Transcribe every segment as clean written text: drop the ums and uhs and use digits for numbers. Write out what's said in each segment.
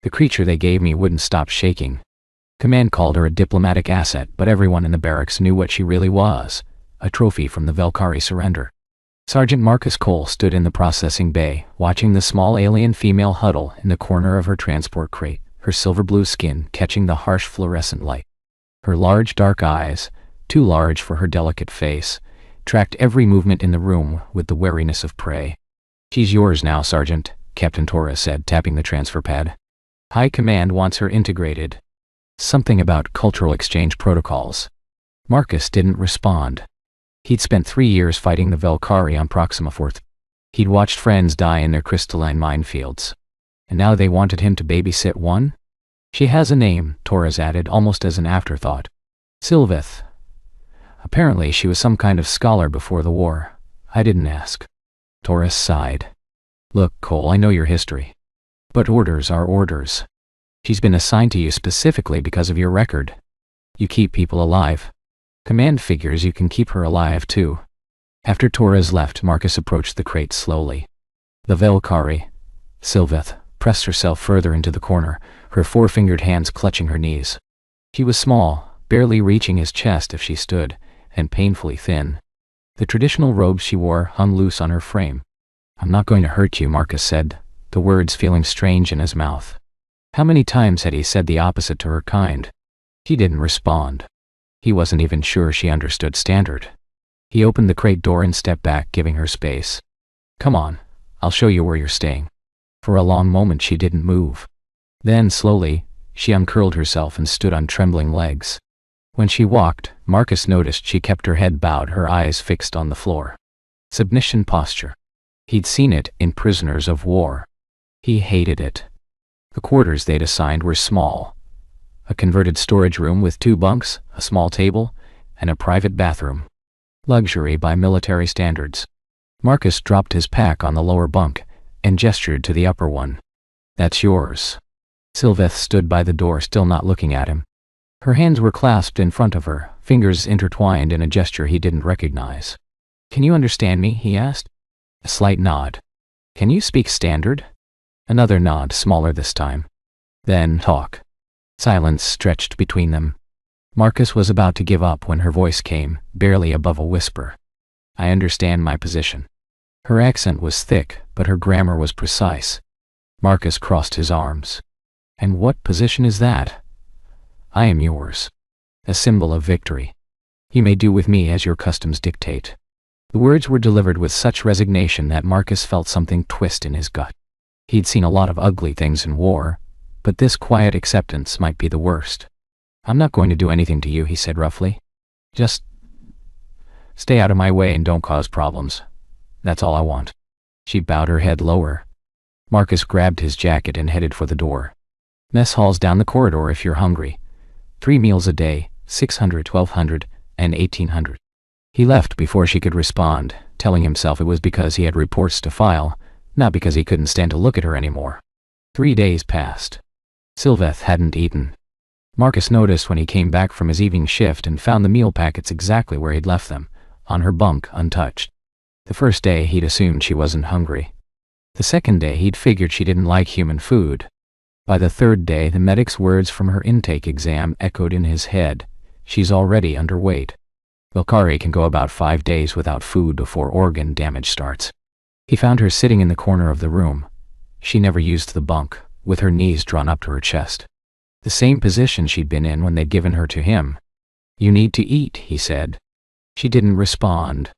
The creature they gave me wouldn't stop shaking. Command called her a diplomatic asset, but everyone in the barracks knew what she really was, a trophy from the Valkyrie surrender. Sergeant Marcus Cole stood in the processing bay, watching the small alien female huddle in the corner of her transport crate, her silver-blue skin catching the harsh fluorescent light. Her large dark eyes, too large for her delicate face, tracked every movement in the room with the wariness of prey. "She's yours now, Sergeant," Captain Torres said, tapping the transfer pad. "High Command wants her integrated." Something about cultural exchange protocols. Marcus didn't respond. He'd spent 3 years fighting the Valkyrie on Proxima 4. He'd watched friends die in their crystalline minefields. And now they wanted him to babysit one? "She has a name," Torres added, almost as an afterthought. "Sylveth. Apparently she was some kind of scholar before the war. I didn't ask." Torres sighed. "Look, Cole, I know your history. But orders are orders. She's been assigned to you specifically because of your record. You keep people alive. Command figures you can keep her alive too." After Torres left, Marcus approached the crate slowly. The Valkyrie, Sylveth, pressed herself further into the corner, her four-fingered hands clutching her knees. She was small, barely reaching his chest if she stood, and painfully thin. The traditional robes she wore hung loose on her frame. "I'm not going to hurt you," Marcus said, the words feeling strange in his mouth. How many times had he said the opposite to her kind? She didn't respond. He wasn't even sure she understood standard. He opened the crate door and stepped back, giving her space. "Come on, I'll show you where you're staying." For a long moment she didn't move. Then, slowly, she uncurled herself and stood on trembling legs. When she walked, Marcus noticed she kept her head bowed, her eyes fixed on the floor. Submission posture. He'd seen it in prisoners of war. He hated it. The quarters they'd assigned were small. A converted storage room with 2 bunks, a small table, and a private bathroom. Luxury by military standards. Marcus dropped his pack on the lower bunk and gestured to the upper one. "That's yours." Sylveth stood by the door, still not looking at him. Her hands were clasped in front of her, fingers intertwined in a gesture he didn't recognize. "Can you understand me?" he asked. A slight nod. "Can you speak standard?" Another nod, smaller this time. "Then talk." Silence stretched between them. Marcus was about to give up when her voice came, barely above a whisper. "I understand my position." Her accent was thick, but her grammar was precise. Marcus crossed his arms. "And what position is that?" "I am yours. A symbol of victory. You may do with me as your customs dictate." The words were delivered with such resignation that Marcus felt something twist in his gut. He'd seen a lot of ugly things in war, but this quiet acceptance might be the worst. "I'm not going to do anything to you," he said roughly. "Just stay out of my way and don't cause problems. That's all I want." She bowed her head lower. Marcus grabbed his jacket and headed for the door. "Mess hall's down the corridor if you're hungry. 3 meals a day, 600, 1200, and 1800. He left before she could respond, telling himself it was because he had reports to file, not because he couldn't stand to look at her anymore. 3 days passed. Sylveth hadn't eaten. Marcus noticed when he came back from his evening shift and found the meal packets exactly where he'd left them, on her bunk, untouched. The first day he'd assumed she wasn't hungry. The second day he'd figured she didn't like human food. By the third day the medic's words from her intake exam echoed in his head. She's already underweight. Valkyrie can go about 5 days without food before organ damage starts. He found her sitting in the corner of the room. She never used the bunk, with her knees drawn up to her chest. The same position she'd been in when they'd given her to him. "You need to eat," he said. She didn't respond.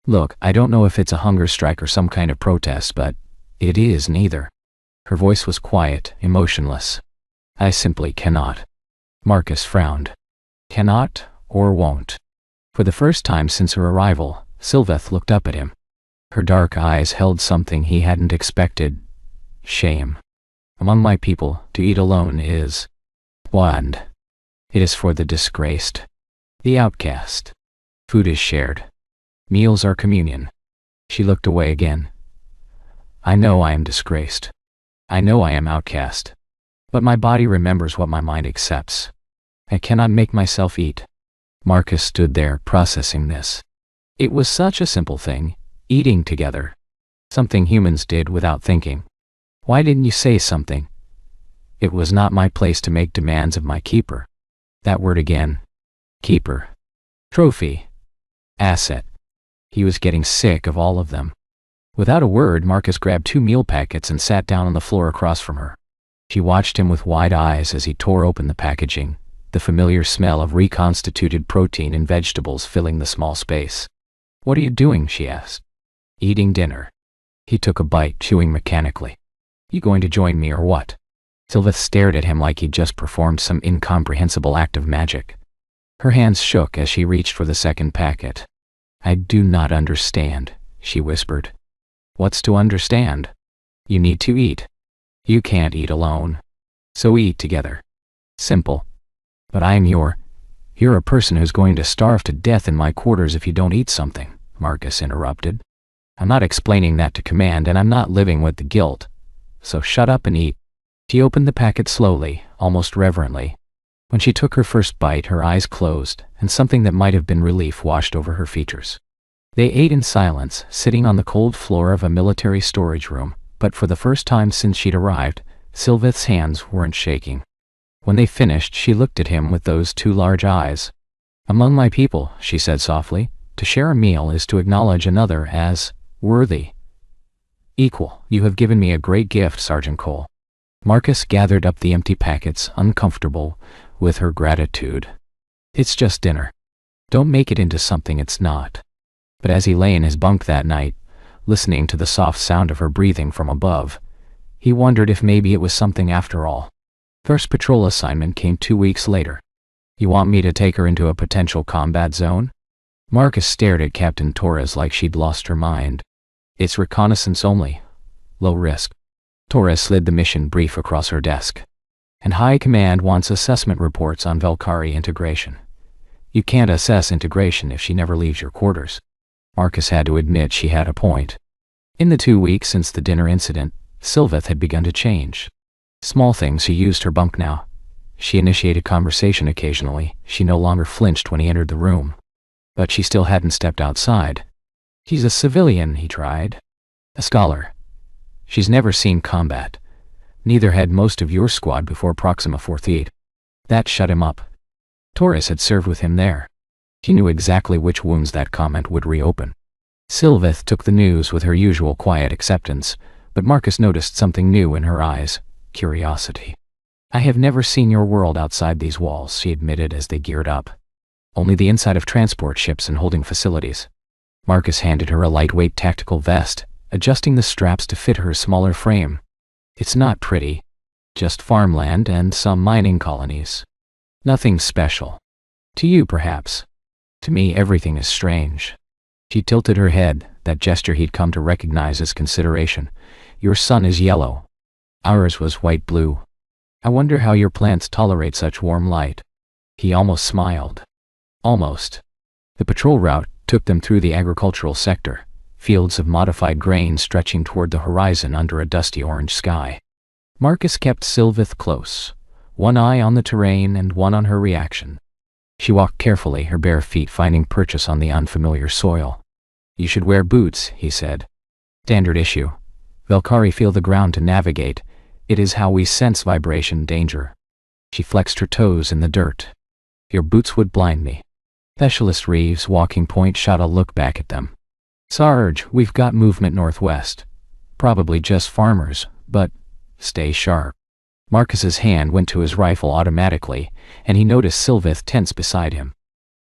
"Look, I don't know if it's a hunger strike or some kind of protest, but it is neither." Her voice was quiet, emotionless. "I simply cannot." Marcus frowned. "Cannot or won't?" For the first time since her arrival, Sylveth looked up at him. Her dark eyes held something he hadn't expected. Shame. "Among my people, to eat alone is bland. It is for the disgraced, the outcast. Food is shared. Meals are communion." She looked away again. "I know I am disgraced. I know I am outcast. But my body remembers what my mind accepts. I cannot make myself eat." Marcus stood there, processing this. It was such a simple thing, eating together. Something humans did without thinking. "Why didn't you say something?" It was not my place to make demands of my keeper. That word again. Keeper. Trophy. Asset. He was getting sick of all of them. Without a word, Marcus grabbed 2 meal packets and sat down on the floor across from her. She watched him with wide eyes as he tore open the packaging, the familiar smell of reconstituted protein and vegetables filling the small space. "What are you doing?" she asked. "Eating dinner." He took a bite, chewing mechanically. "You going to join me or what?" Sylveth stared at him like he'd just performed some incomprehensible act of magic. Her hands shook as she reached for the second packet. "I do not understand," she whispered. "What's to understand? You need to eat. You can't eat alone. So eat together. Simple." "But you're a person who's going to starve to death in my quarters if you don't eat something," Marcus interrupted. "I'm not explaining that to Command, and I'm not living with the guilt. So shut up and eat." She opened the packet slowly, almost reverently. When she took her first bite, her eyes closed, and something that might have been relief washed over her features. They ate in silence, sitting on the cold floor of a military storage room, but for the first time since she'd arrived, Sylveth's hands weren't shaking. When they finished, she looked at him with those 2 large eyes. "Among my people," she said softly, "to share a meal is to acknowledge another as worthy. Equal. You have given me a great gift, Sergeant Cole." Marcus gathered up the empty packets, uncomfortable with her gratitude. "It's just dinner. Don't make it into something it's not." But as he lay in his bunk that night, listening to the soft sound of her breathing from above, he wondered if maybe it was something after all. First patrol assignment came 2 weeks later. "You want me to take her into a potential combat zone?" Marcus stared at Captain Torres like she'd lost her mind. "It's reconnaissance only. Low risk." Torres slid the mission brief across her desk. "And High Command wants assessment reports on Valkyrie integration." "You can't assess integration if she never leaves your quarters." Marcus had to admit she had a point. In the 2 weeks since the dinner incident, Sylveth had begun to change. Small things. She used her bunk now. She initiated conversation occasionally. She no longer flinched when he entered the room. But she still hadn't stepped outside. "She's a civilian," he tried. "A scholar. She's never seen combat. Neither had most of your squad before Proxima 4th. That shut him up. Torres had served with him there. She knew exactly which wounds that comment would reopen. Sylveth took the news with her usual quiet acceptance, but Marcus noticed something new in her eyes. Curiosity. "I have never seen your world outside these walls," she admitted as they geared up. "Only the inside of transport ships and holding facilities." Marcus handed her a lightweight tactical vest, adjusting the straps to fit her smaller frame. "It's not pretty. Just farmland and some mining colonies. Nothing special. To you, perhaps. To me, everything is strange." She tilted her head, that gesture he'd come to recognize as consideration. "Your sun is yellow. Ours was white-blue. I wonder how your plants tolerate such warm light." He almost smiled. Almost. The patrol route took them through the agricultural sector, fields of modified grain stretching toward the horizon under a dusty orange sky. Marcus kept Sylveth close, one eye on the terrain and one on her reaction. She walked carefully, her bare feet finding purchase on the unfamiliar soil. "You should wear boots," he said. "Standard issue. Valkyrie feel the ground to navigate. It is how we sense vibration danger." She flexed her toes in the dirt. "Your boots would blind me." Specialist Reeves' walking point shot a look back at them. "Sarge, we've got movement northwest. Probably just farmers, but stay sharp." Marcus's hand went to his rifle automatically, and he noticed Sylveth tense beside him.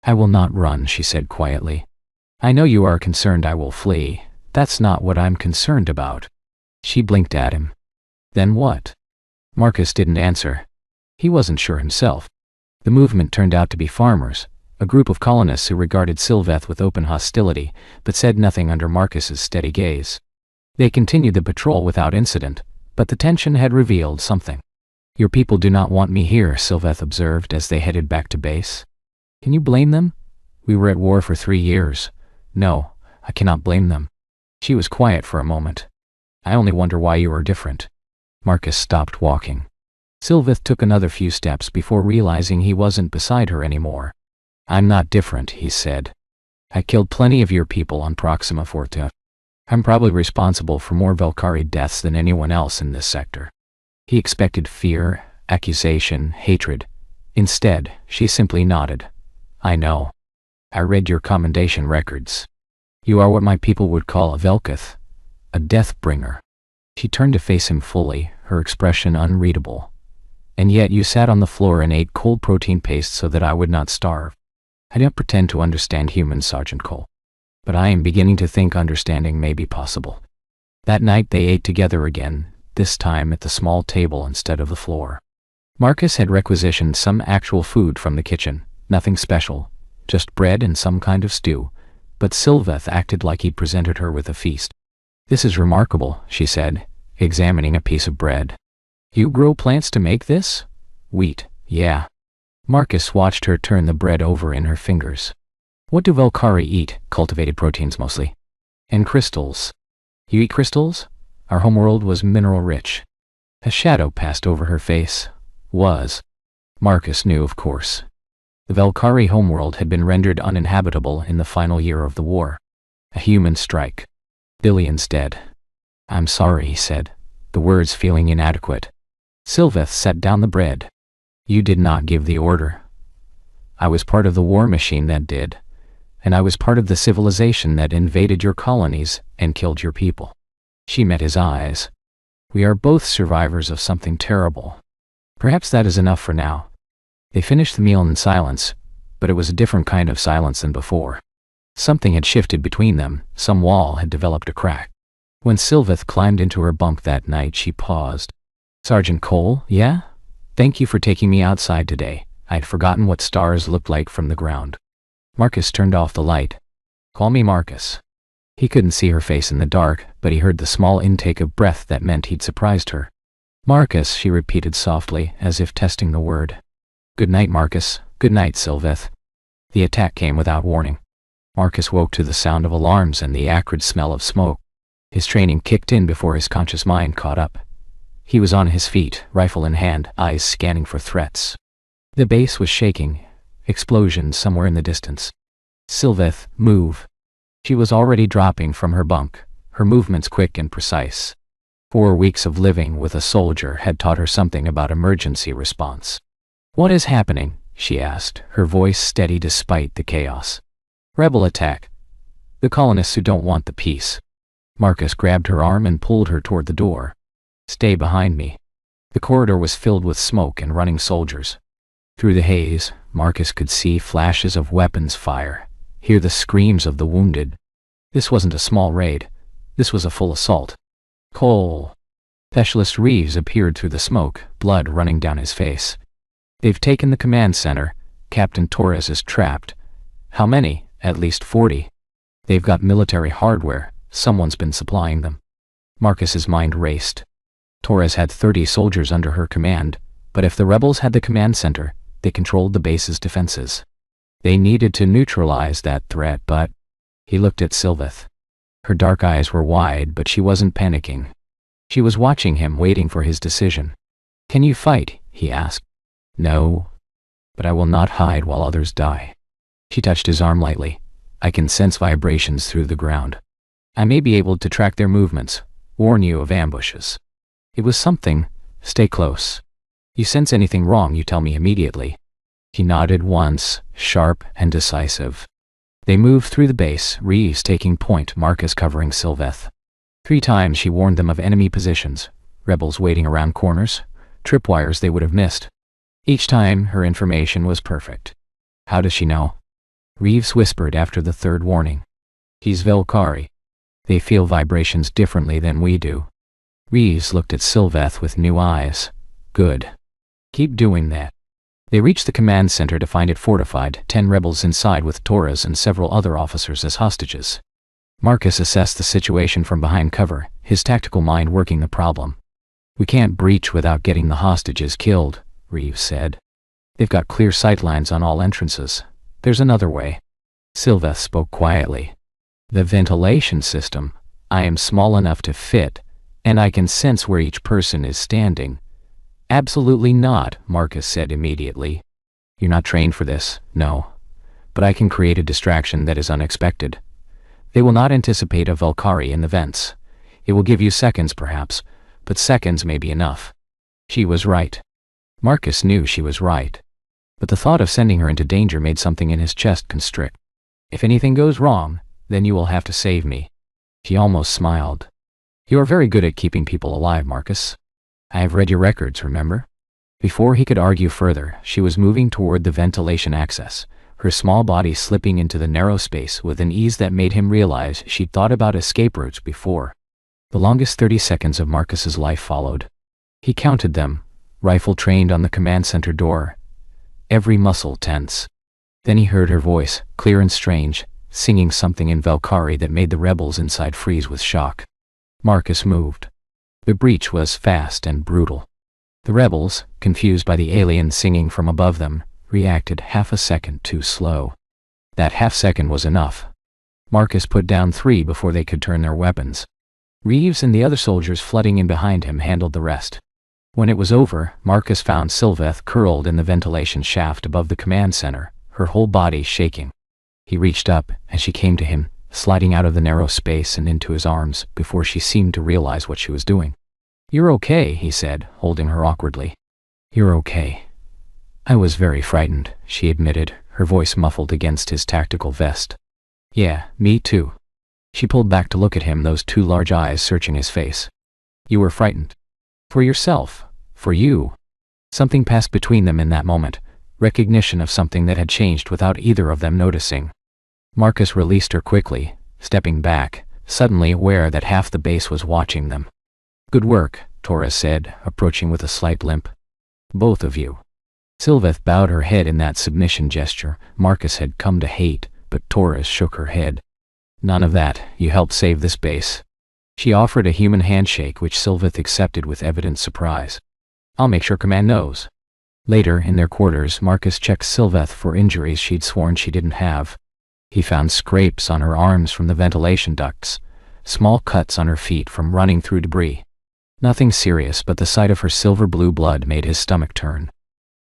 "I will not run," she said quietly. "I know you are concerned I will flee. That's not what I'm concerned about." She blinked at him. "Then what?" Marcus didn't answer. He wasn't sure himself. The movement turned out to be farmers, a group of colonists who regarded Sylveth with open hostility, but said nothing under Marcus's steady gaze. They continued the patrol without incident, but the tension had revealed something. "Your people do not want me here," Sylveth observed as they headed back to base. "Can you blame them? We were at war for 3 years. No, I cannot blame them." She was quiet for a moment. "I only wonder why you are different." Marcus stopped walking. Sylveth took another few steps before realizing he wasn't beside her anymore. "I'm not different," he said. "I killed plenty of your people on Proxima 4th. I'm probably responsible for more Valkyrie deaths than anyone else in this sector." He expected fear, accusation, hatred. Instead, she simply nodded. I know. I read your commendation records. You are what my people would call a Velkath, a death bringer. She turned to face him fully, her expression unreadable. And yet you sat on the floor and ate cold protein paste so that I would not starve. I don't pretend to understand humans, Sergeant Cole. But I am beginning to think understanding may be possible. That night they ate together again, this time at the small table instead of the floor. Marcus had requisitioned some actual food from the kitchen, nothing special, just bread and some kind of stew, but Sylveth acted like he presented her with a feast. This is remarkable, she said, examining a piece of bread. You grow plants to make this? Wheat, yeah. Marcus watched her turn the bread over in her fingers. What do Velkari eat? Cultivated proteins mostly. And crystals. You eat crystals? Our homeworld was mineral-rich. A shadow passed over her face. Was. Marcus knew, of course. The Velkari homeworld had been rendered uninhabitable in the final year of the war. A human strike. Billions dead. I'm sorry, he said, the words feeling inadequate. Sylveth set down the bread. You did not give the order. I was part of the war machine that did, and I was part of the civilization that invaded your colonies and killed your people. She met his eyes. We are both survivors of something terrible. Perhaps that is enough for now. They finished the meal in silence, but it was a different kind of silence than before. Something had shifted between them, some wall had developed a crack. When Sylveth climbed into her bunk that night, she paused. Sergeant Cole, yeah? Thank you for taking me outside today. I had forgotten what stars looked like from the ground. Marcus turned off the light. Call me Marcus. He couldn't see her face in the dark, but he heard the small intake of breath that meant he'd surprised her. Marcus, she repeated softly, as if testing the word. Good night, Marcus. Good night, Sylveth. The attack came without warning. Marcus woke to the sound of alarms and the acrid smell of smoke. His training kicked in before his conscious mind caught up. He was on his feet, rifle in hand, eyes scanning for threats. The base was shaking. Explosion somewhere in the distance. Sylveth, move. She was already dropping from her bunk, her movements quick and precise. 4 weeks of living with a soldier had taught her something about emergency response. What is happening? She asked, her voice steady despite the chaos. Rebel attack. The colonists who don't want the peace. Marcus grabbed her arm and pulled her toward the door. Stay behind me. The corridor was filled with smoke and running soldiers. Through the haze, Marcus could see flashes of weapons fire, hear the screams of the wounded. This wasn't a small raid. This was a full assault. Cole. Specialist Reeves appeared through the smoke, blood running down his face. They've taken the command center. Captain Torres is trapped. How many? At least 40. They've got military hardware. Someone's been supplying them. Marcus's mind raced. Torres had 30 soldiers under her command, but if the rebels had the command center, they controlled the base's defenses. They needed to neutralize that threat, but... He looked at Sylveth. Her dark eyes were wide, but she wasn't panicking. She was watching him, waiting for his decision. Can you fight? He asked. No. But I will not hide while others die. She touched his arm lightly. I can sense vibrations through the ground. I may be able to track their movements, warn you of ambushes. It was something. Stay close. You sense anything wrong, you tell me immediately. He nodded once, sharp and decisive. They moved through the base, Reeves taking point, Marcus covering Sylveth. 3 times she warned them of enemy positions, rebels waiting around corners, tripwires they would have missed. Each time, her information was perfect. How does she know? Reeves whispered after the 3rd warning. He's Velkari. They feel vibrations differently than we do. Reeves looked at Sylveth with new eyes. Good. Keep doing that. They reached the command center to find it fortified, 10 rebels inside with Torres and several other officers as hostages. Marcus assessed the situation from behind cover, his tactical mind working the problem. We can't breach without getting the hostages killed, Reeves said. They've got clear sightlines on all entrances. There's another way. Sylveth spoke quietly. The ventilation system. I am small enough to fit, and I can sense where each person is standing. Absolutely not, Marcus said immediately. You're not trained for this, no. But I can create a distraction that is unexpected. They will not anticipate a Velkari in the vents. It will give you seconds perhaps, but seconds may be enough. She was right. Marcus knew she was right, but the thought of sending her into danger made something in his chest constrict. "If anything goes wrong, then you will have to save me." She almost smiled. "You are very good at keeping people alive, Marcus. I have read your records, remember?" Before he could argue further, she was moving toward the ventilation access, her small body slipping into the narrow space with an ease that made him realize she'd thought about escape routes before. The longest 30 seconds of Marcus's life followed. He counted them, rifle trained on the command center door, every muscle tense. Then he heard her voice, clear and strange, singing something in Valkyrie that made the rebels inside freeze with shock. Marcus moved. The breach was fast and brutal. The rebels, confused by the alien singing from above them, reacted half a second too slow. That half second was enough. Marcus put down 3 before they could turn their weapons. Reeves and the other soldiers flooding in behind him handled the rest. When it was over, Marcus found Sylveth curled in the ventilation shaft above the command center, her whole body shaking. He reached up, and she came to him, sliding out of the narrow space and into his arms before she seemed to realize what she was doing. "You're okay," he said, holding her awkwardly. "You're okay." "I was very frightened," she admitted, her voice muffled against his tactical vest. "Yeah, me too." She pulled back to look at him, those 2 large eyes searching his face. "You were frightened? For yourself? For you?" Something passed between them in that moment, recognition of something that had changed without either of them noticing. Marcus released her quickly, stepping back, suddenly aware that half the base was watching them. "Good work," Torres said, approaching with a slight limp. "Both of you." Sylveth bowed her head in that submission gesture Marcus had come to hate, but Torres shook her head. "None of that, you helped save this base." She offered a human handshake which Sylveth accepted with evident surprise. "I'll make sure Command knows." Later, in their quarters, Marcus checked Sylveth for injuries she'd sworn she didn't have. He found scrapes on her arms from the ventilation ducts, small cuts on her feet from running through debris. Nothing serious, but the sight of her silver-blue blood made his stomach turn.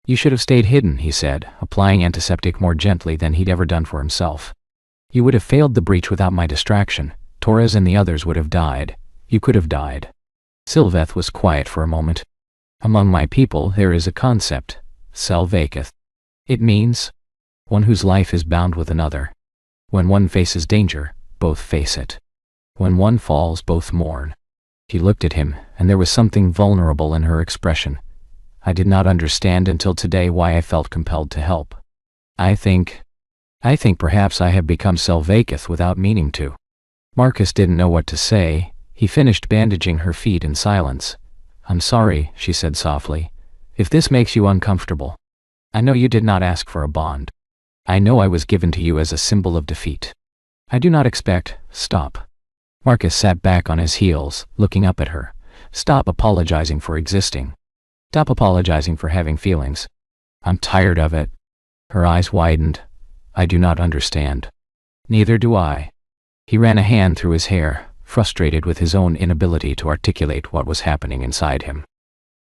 "You should have stayed hidden," he said, applying antiseptic more gently than he'd ever done for himself. "You would have failed the breach without my distraction. Torres and the others would have died. You could have died." Sylveth was quiet for a moment. "Among my people there is a concept, Selvaketh. It means one whose life is bound with another. When one faces danger, both face it. When one falls, both mourn." She looked at him, and there was something vulnerable in her expression. "I did not understand until today why I felt compelled to help. I think perhaps I have become Selvaketh without meaning to." Marcus didn't know what to say. He finished bandaging her feet in silence. "I'm sorry," she said softly, "if this makes you uncomfortable. I know you did not ask for a bond. I know I was given to you as a symbol of defeat. I do not expect—" "Stop." Marcus sat back on his heels, looking up at her. "Stop apologizing for existing. Stop apologizing for having feelings. I'm tired of it." Her eyes widened. "I do not understand." "Neither do I." He ran a hand through his hair, frustrated with his own inability to articulate what was happening inside him.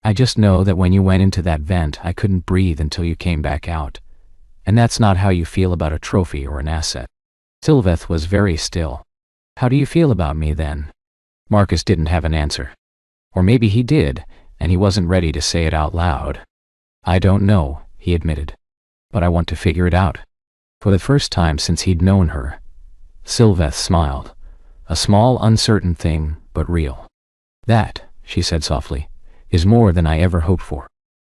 "I just know that when you went into that vent, I couldn't breathe until you came back out. And that's not how you feel about a trophy or an asset." Sylveth was very still. "How do you feel about me then?" Marcus didn't have an answer. Or maybe he did, and he wasn't ready to say it out loud. "I don't know," he admitted. "But I want to figure it out." For the first time since he'd known her, Sylveth smiled. A small, uncertain thing, but real. "That," she said softly, "is more than I ever hoped for."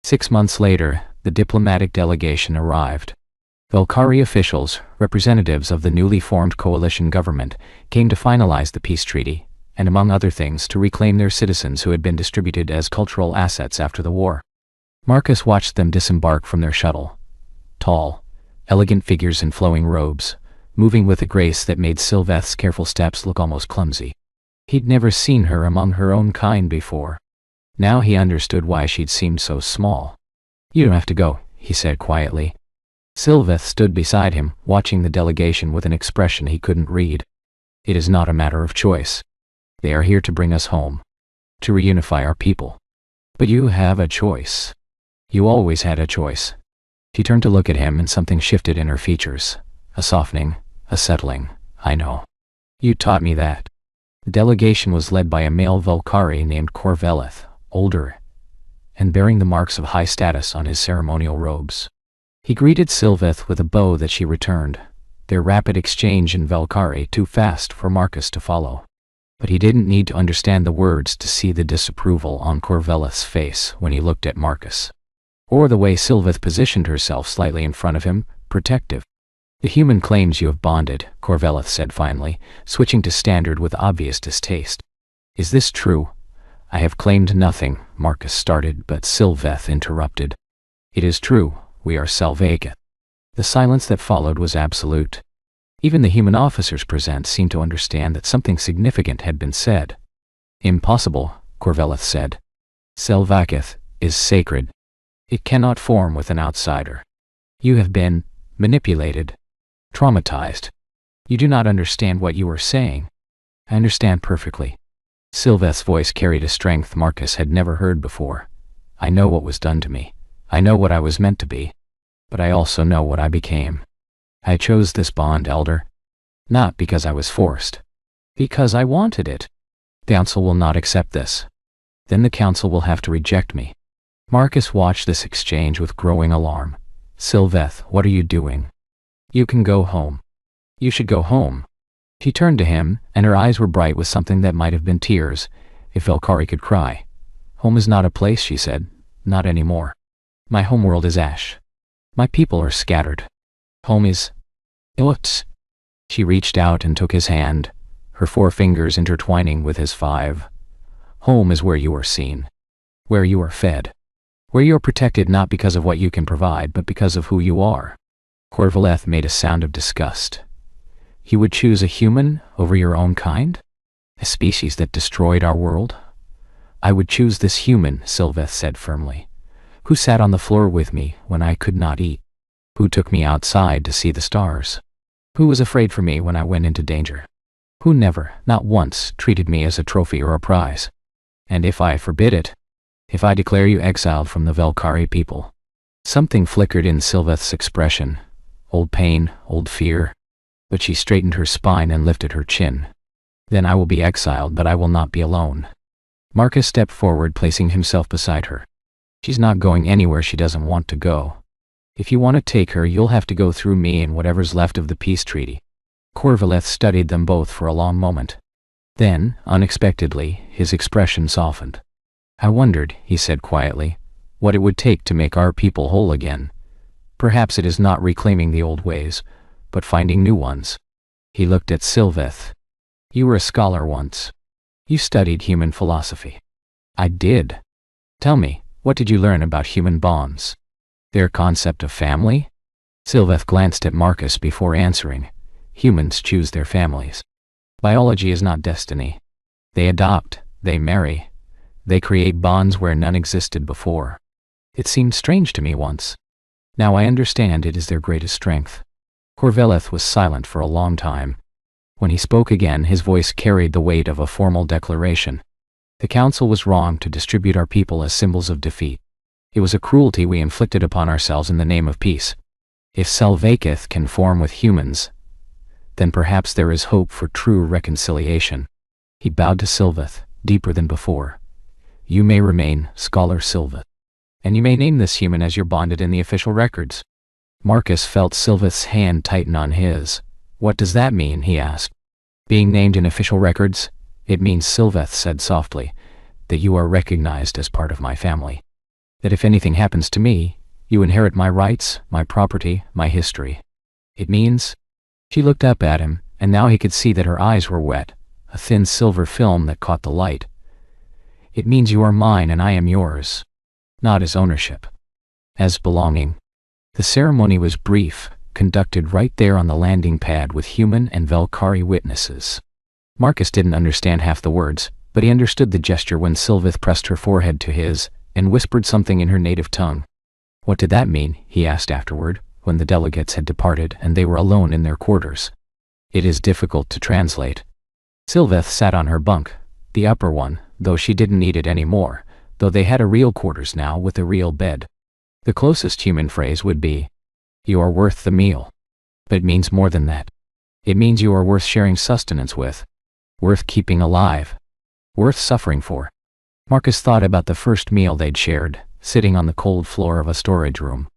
6 months later, the diplomatic delegation arrived. Valkyrie officials, representatives of the newly formed coalition government, came to finalize the peace treaty, and among other things to reclaim their citizens who had been distributed as cultural assets after the war. Marcus watched them disembark from their shuttle. Tall, elegant figures in flowing robes, moving with a grace that made Sylveth's careful steps look almost clumsy. He'd never seen her among her own kind before. Now he understood why she'd seemed so small. "You don't have to go," he said quietly. Sylveth stood beside him, watching the delegation with an expression he couldn't read. "It is not a matter of choice. They are here to bring us home. To reunify our people. But you have a choice. You always had a choice." She turned to look at him and something shifted in her features. A softening, a settling. "I know. You taught me that." The delegation was led by a male Valkyrie named Corveleth, older and bearing the marks of high status on his ceremonial robes. He greeted Sylveth with a bow that she returned, their rapid exchange in Valkyrie too fast for Marcus to follow. But he didn't need to understand the words to see the disapproval on Corveleth's face when he looked at Marcus. Or the way Sylveth positioned herself slightly in front of him, protective. "The human claims you have bonded," Corveleth said finally, switching to standard with obvious distaste. "Is this true?" "I have claimed nothing," Marcus started, but Sylveth interrupted. "It is true, we are Salvaketh." The silence that followed was absolute. Even the human officers present seemed to understand that something significant had been said. "Impossible," Corveleth said. "Salvaketh is sacred. It cannot form with an outsider. You have been manipulated, traumatized. You do not understand what you are saying." "I understand perfectly." Sylveth's voice carried a strength Marcus had never heard before. "I know what was done to me. I know what I was meant to be. But I also know what I became. I chose this bond, Elder. Not because I was forced. Because I wanted it. The Council will not accept this. Then the Council will have to reject me." Marcus watched this exchange with growing alarm. "Sylveth, what are you doing? You can go home. You should go home." She turned to him, and her eyes were bright with something that might have been tears, if Valkyrie could cry. "Home is not a place," she said. "Not anymore. My homeworld is ash. My people are scattered. Home is... Ilts." She reached out and took his hand, her 4 fingers intertwining with his 5. "Home is where you are seen. Where you are fed. Where you are protected not because of what you can provide, but because of who you are." Corveleth made a sound of disgust. "You would choose a human over your own kind? A species that destroyed our world?" "I would choose this human," Sylveth said firmly. "Who sat on the floor with me when I could not eat? Who took me outside to see the stars? Who was afraid for me when I went into danger? Who never, not once, treated me as a trophy or a prize? And if I forbid it, if I declare you exiled from the Valkyrie people..." Something flickered in Sylveth's expression. Old pain, old fear. But she straightened her spine and lifted her chin. "Then I will be exiled, but I will not be alone." Marcus stepped forward, placing himself beside her. "She's not going anywhere she doesn't want to go. If you want to take her, you'll have to go through me and whatever's left of the peace treaty." Corveleth studied them both for a long moment. Then, unexpectedly, his expression softened. "I wondered," he said quietly, "what it would take to make our people whole again. Perhaps it is not reclaiming the old ways, but finding new ones." He looked at Sylveth. "You were a scholar once. You studied human philosophy." "I did. Tell me, what did you learn about human bonds? Their concept of family?" Sylveth glanced at Marcus before answering. "Humans choose their families. Biology is not destiny. They adopt, they marry, they create bonds where none existed before. It seemed strange to me once. Now I understand it is their greatest strength." Corveleth was silent for a long time. When he spoke again, his voice carried the weight of a formal declaration. "The Council was wrong to distribute our people as symbols of defeat. It was a cruelty we inflicted upon ourselves in the name of peace. If Salvaketh can form with humans, then perhaps there is hope for true reconciliation." He bowed to Sylveth, deeper than before. "You may remain, Scholar Sylveth. And you may name this human as you're bonded in the official records." Marcus felt Sylveth's hand tighten on his. "What does that mean?" he asked. "Being named in official records? It means," Sylveth said softly, "that you are recognized as part of my family. That if anything happens to me, you inherit my rights, my property, my history. It means..." She looked up at him, and now he could see that her eyes were wet, a thin silver film that caught the light. "It means you are mine and I am yours. Not as ownership. As belonging." The ceremony was brief, conducted right there on the landing pad with human and Valkyrie witnesses. Marcus didn't understand half the words, but he understood the gesture when Sylveth pressed her forehead to his and whispered something in her native tongue. "What did that mean?" he asked afterward, when the delegates had departed and they were alone in their quarters. "It is difficult to translate." Sylveth sat on her bunk, the upper one, though she didn't need it anymore, though they had a real quarters now with a real bed. The closest human phrase would be, "You are worth the meal." But it means more than that. It means you are worth sharing sustenance with, worth keeping alive, worth suffering for. Marcus thought about the first meal they'd shared, sitting on the cold floor of a storage room.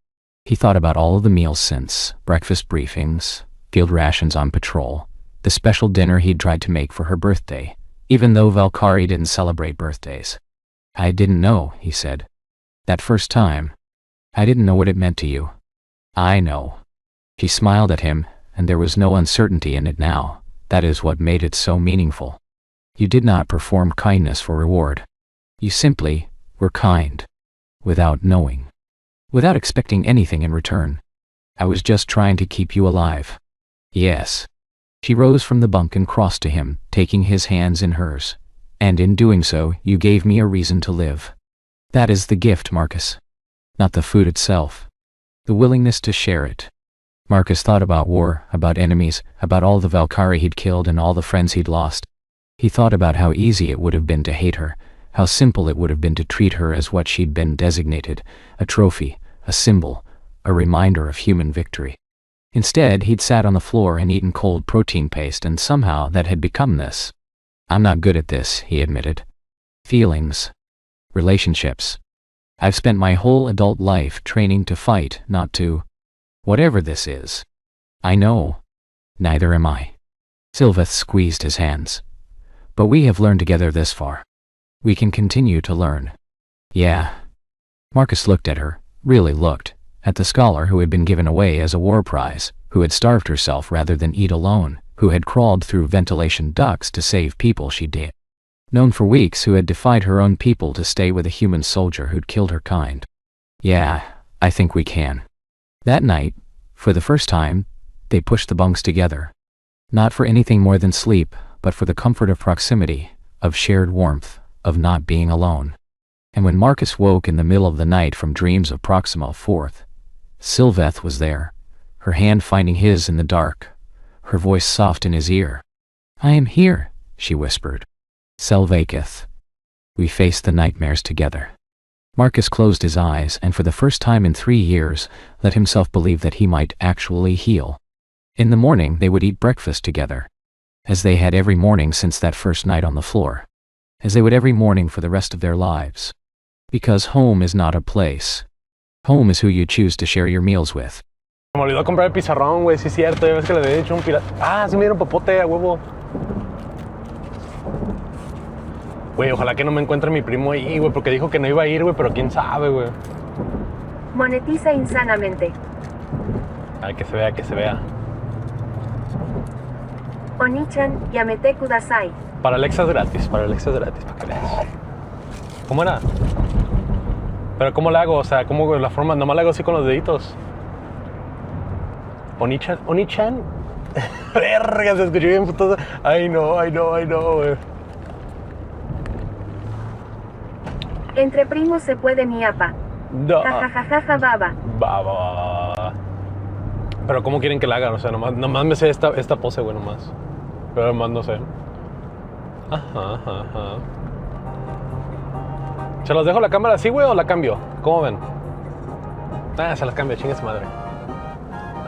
He thought about all of the meals since, breakfast briefings, field rations on patrol, the special dinner he'd tried to make for her birthday, even though Valkyrie didn't celebrate birthdays. I didn't know, he said. That first time, I didn't know what it meant to you. I know. She smiled at him, and there was no uncertainty in it now. That is what made it so meaningful. You did not perform kindness for reward. You simply were kind. Without knowing. Without expecting anything in return. I was just trying to keep you alive. Yes. She rose from the bunk and crossed to him, taking his hands in hers. And in doing so, you gave me a reason to live. That is the gift, Marcus. Not the food itself. The willingness to share it. Marcus thought about war, about enemies, about all the Valkyrie he'd killed and all the friends he'd lost. He thought about how easy it would have been to hate her, how simple it would have been to treat her as what she'd been designated, a trophy, a symbol, a reminder of human victory. Instead, he'd sat on the floor and eaten cold protein paste, and somehow that had become this. I'm not good at this, he admitted. Feelings. Relationships. I've spent my whole adult life training to fight, not to. Whatever this is. I know. Neither am I. Sylveth squeezed his hands. But we have learned together this far. We can continue to learn. Yeah. Marcus looked at her, really looked, at the scholar who had been given away as a war prize, who had starved herself rather than eat alone, who had crawled through ventilation ducts to save people she did. Known for weeks, who had defied her own people to stay with a human soldier who'd killed her kind. Yeah, I think we can. That night, for the first time, they pushed the bunks together. Not for anything more than sleep, but for the comfort of proximity, of shared warmth, of not being alone. And when Marcus woke in the middle of the night from dreams of Proxima 4th, Sylveth was there, her hand finding his in the dark, her voice soft in his ear. I am here, she whispered. Selvaketh. We faced the nightmares together. Marcus closed his eyes and for the first time in 3 years, let himself believe that he might actually heal. In the morning they would eat breakfast together. As they had every morning since that first night on the floor. As they would every morning for the rest of their lives. Because home is not a place. Home is who you choose to share your meals with. Me olvidó comprar el pizarrón, güey, sí es cierto, ya ves que le había dicho un pirata. Ah, sí me dieron popote a huevo. Güey, ojalá que no me encuentre mi primo ahí, güey, porque dijo que no iba a ir, güey, pero quién sabe, güey. Monetiza insanamente. Ay, que se vea, que se vea. Onichan, yamete kudasai. Para Alexa es gratis, para que veas. ¿Cómo era? Pero ¿cómo le hago? O sea, ¿cómo la forma? Nomás le hago así con los deditos. Onichan, Onichan. Verga, se escuchó bien puto. Ay, no, güey. Entre primos se puede miapa. No. Jajajaja baba. Baba. Pero ¿cómo quieren que la hagan? O sea, nomás me sé esta pose, güey, nomás. Pero nomás no sé. Ajá. ¿Se los dejo la cámara así, güey, o la cambio? ¿Cómo ven? Se las cambio, chingue su madre.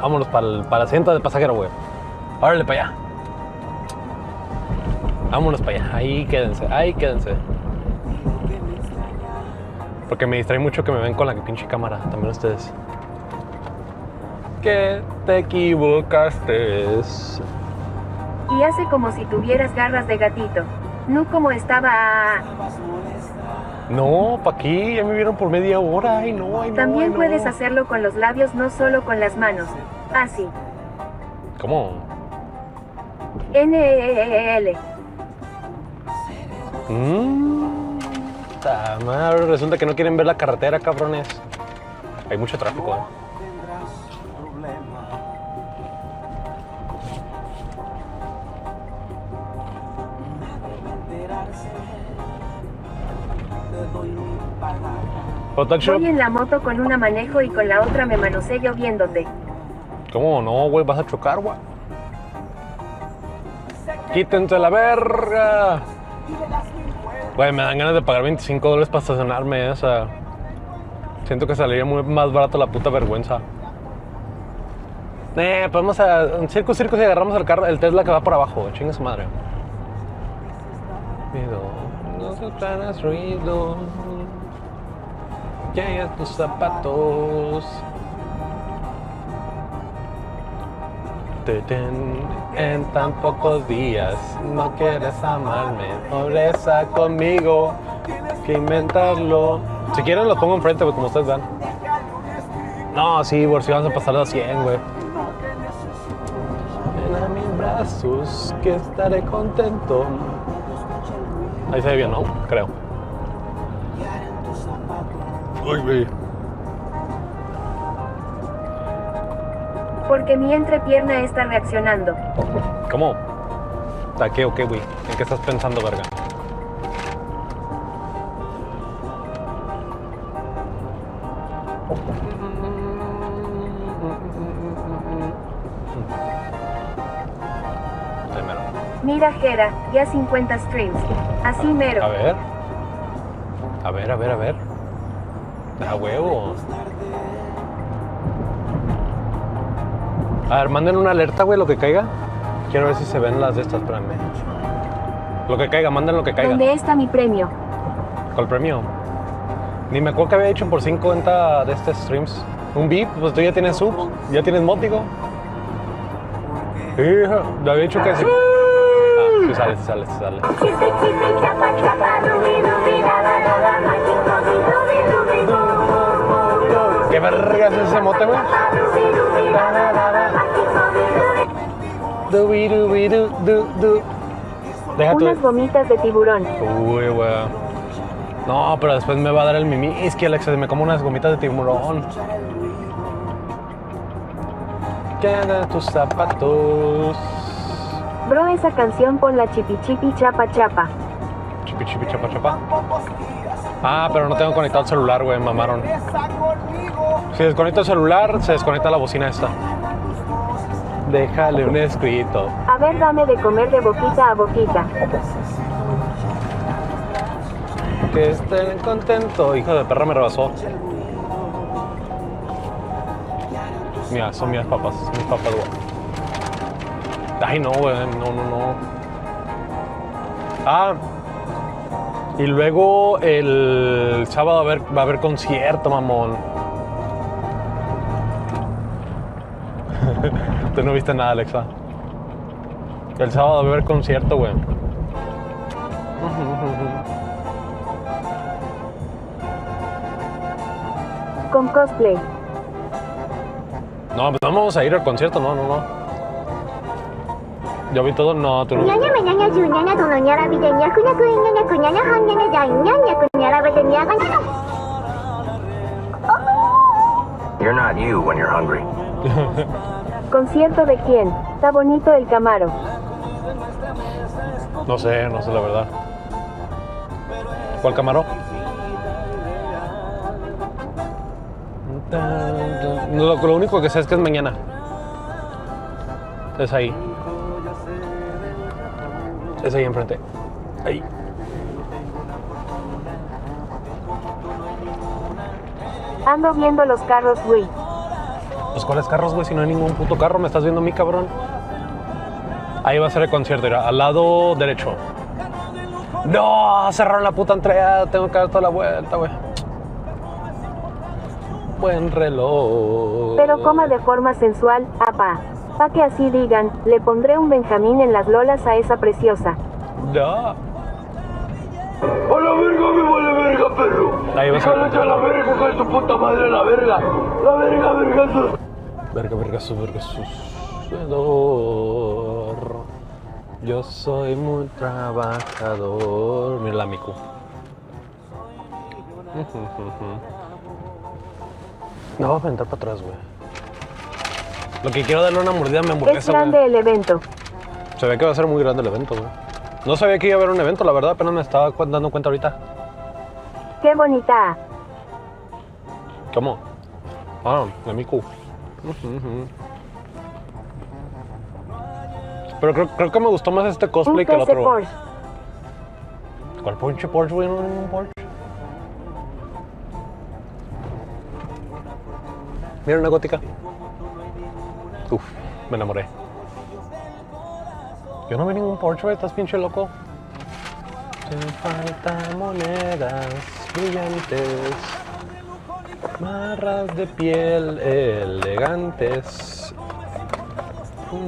Vámonos para el asiento del pasajero, güey. Órale para allá. Vámonos para allá. Ahí quédense. Porque me distrae mucho que me ven con la pinche cámara. También ustedes. Que te equivocaste. Y hace como si tuvieras garras de gatito. No como estaba. No, pa' aquí, ya me vieron por media hora. Ay, no. También puedes hacerlo con los labios, no solo con las manos. Así. ¿Cómo? N-E-E-L. Madre, resulta que no quieren ver la carretera, cabrones. Hay mucho tráfico, Voy en la moto con una manejo y con la otra me manoseo viéndote. ¿Cómo no, güey? Vas a chocar, güey. Quítense la verga. Güey, me dan ganas de pagar $25 para estacionarme, o sea. Siento que saliría más barato la puta vergüenza. Podemos a un circo y agarramos el carro, el Tesla que va por abajo, chinga su madre. No se tranas ruido. ¿Qué es tus zapatos? En tan pocos días no quieres amarme, pobreza conmigo, tienes que inventarlo. Si quieren lo pongo enfrente, como ustedes ven. No, sí, por si vamos a pasar a 100, güey. Ven a mis brazos, que estaré contento. Ahí se ve bien, ¿no? Creo. Uy, güey. Porque mi entrepierna está reaccionando. ¿Cómo? ¿A qué o qué, güey? ¿En qué estás pensando, verga? Mira, Jera, ya 50 streams. Así mero. A ver. A ver, a ver, a ver. A huevo. A ver, manden una alerta, güey, lo que caiga. Quiero ver si se ven las de estas, espérame. Lo que caiga, manden lo que caiga. ¿Dónde está mi premio? ¿Cuál premio? Ni me acuerdo que había hecho por 50 de estos streams. Un VIP, pues tú ya tienes subs, ya tienes mótico. Le había dicho que sí. Ah, sí sale, sí sale, sí sale. ¿Qué verga es ese mote, güey? Unas gomitas de tiburón. Uy, güey. No, pero después me va a dar el mimi. Es que Alexa, me como unas gomitas de tiburón. Quedan tus zapatos. Bro, esa canción con la chipi chipi chapa chapa. Chipi chipi chapa chapa. Ah, pero no tengo conectado el celular, güey, mamaron. Si desconecto el celular, se desconecta la bocina esta. Déjale un escrito. A ver, dame de comer de boquita a boquita. Que estén contentos. Hijo de perra, me rebasó. Mira, son mis papas, güey. Ay, no, güey, no. Ah, y luego el sábado va a haber concierto, mamón. Tú no viste nada, Alexa. El sábado va a haber concierto, güey. Con cosplay. No, pues no vamos a ir al concierto, no. Yo vi todo, no, tú no. You're not you when you're hungry. ¿Concierto de quién? Está bonito el Camaro. No sé la verdad. ¿Cuál Camaro? Lo único que sé es que es mañana. Es ahí. Es ahí enfrente. Ahí. Ando viendo los carros, güey. Pues ¿cuáles carros, güey? Si no hay ningún puto carro, ¿me estás viendo a mí, cabrón? Ahí va a ser el concierto, mira, al lado derecho. No, cerraron la puta entrada, tengo que dar toda la vuelta, güey. Buen reloj. Pero coma de forma sensual, apa. Pa' que así digan, le pondré un Benjamín en las lolas a esa preciosa. No. ¡A la verga, me vale verga, perro! Ahí va a ser el ¡Cállate a la verga, hijo de tu puta madre, la verga! ¡La verga, vergazo! Vergasos. Yo soy muy trabajador. Mira la Miku. No voy a aventar para atrás, güey. Lo que quiero darle una mordida a mi hamburguesa, Es grande el evento. Se ve que va a ser muy grande el evento, güey. No sabía que iba a haber un evento, la verdad, apenas me estaba dando cuenta ahorita. Qué bonita. ¿Cómo? Ah, la Miku. Pero creo que me gustó más este cosplay Un que el PC otro. Porsche. ¿Cuál Porsche, güey? No hay ningún Porsche. Mira una gótica. Uf, me enamoré. Yo no vi ningún Porsche, güey, estás pinche loco. Te faltan monedas brillantes. Marras de piel elegantes.